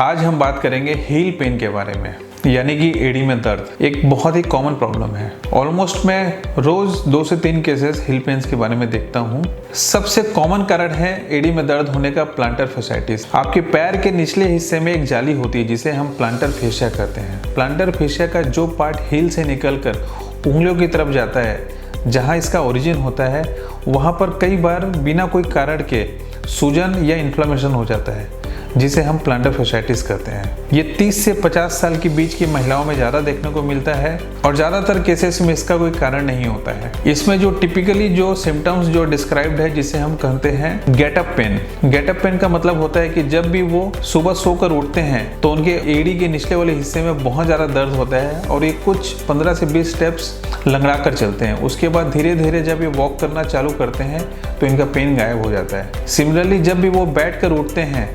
आज हम बात करेंगे हील पेन के बारे में, यानी कि एड़ी में दर्द। एक बहुत ही कॉमन प्रॉब्लम है। ऑलमोस्ट मैं रोज 2 से 3 केसेस हील पेन्स के बारे में देखता हूँ। सबसे कॉमन कारण है एड़ी में दर्द होने का प्लांटर फेसाइटिस। आपके पैर के निचले हिस्से में एक जाली होती है जिसे हम प्लांटर फेशिया कहते हैं। प्लांटर फेशिया का जो पार्ट हील से निकलकर उंगलियों की तरफ जाता है, जहाँ इसका ओरिजिन होता है, वहाँ पर कई बार बिना कोई कारण के सूजन या इन्फ्लेमेशन हो जाता है, जिसे हम प्लांटर फेसाइटिस कहते हैं। ये 30 से 50 साल के बीच की महिलाओं में ज़्यादा देखने को मिलता है और ज़्यादातर केसेस में इसका कोई कारण नहीं होता है। इसमें जो टिपिकली जो सिम्टम्स जो डिस्क्राइब्ड है, जिसे हम कहते हैं get up pen. Get up pen का मतलब होता है कि जब भी वो सुबह सोकर उठते हैं तो उनके एड़ी के निचले वाले हिस्से में बहुत ज़्यादा दर्द होता है और ये कुछ 15 से 20 स्टेप्स लंगड़ा कर चलते हैं। उसके बाद धीरे धीरे जब ये वॉक करना चालू करते हैं तो इनका पेन गायब हो जाता है। सिमिलरली जब भी वो बैठ कर उठते हैं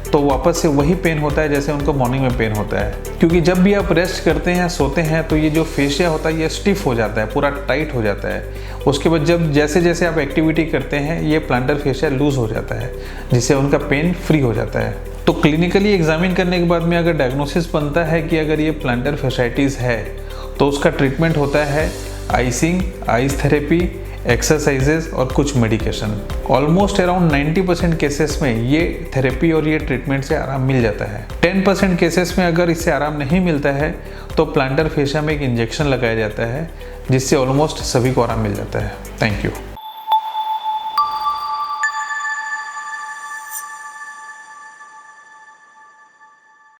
तो वापस से वही पेन होता है जैसे उनको मॉर्निंग में पेन होता है, क्योंकि जब भी आप रेस्ट करते हैं, सोते हैं, तो ये जो फेशिया होता है ये स्टिफ हो जाता है, पूरा टाइट हो जाता है। उसके बाद जब जैसे जैसे आप एक्टिविटी करते हैं ये प्लांटर फेशिया लूज हो जाता है, जिससे उनका पेन फ्री हो जाता है। तो क्लिनिकली एग्जामिन करने के बाद में अगर डायग्नोसिस बनता है कि अगर ये प्लांटर फेसाइटिस है तो उसका ट्रीटमेंट होता है आइसिंग, आइस थेरेपी, एक्सरसाइजेस और कुछ मेडिकेशन। ऑलमोस्ट अराउंड 90% केसेस में ये थेरेपी और ये ट्रीटमेंट से आराम मिल जाता है। 10% केसेस में अगर इससे आराम नहीं मिलता है तो प्लांटर फेशिया में एक इंजेक्शन लगाया जाता है, जिससे ऑलमोस्ट सभी को आराम मिल जाता है। Thank you.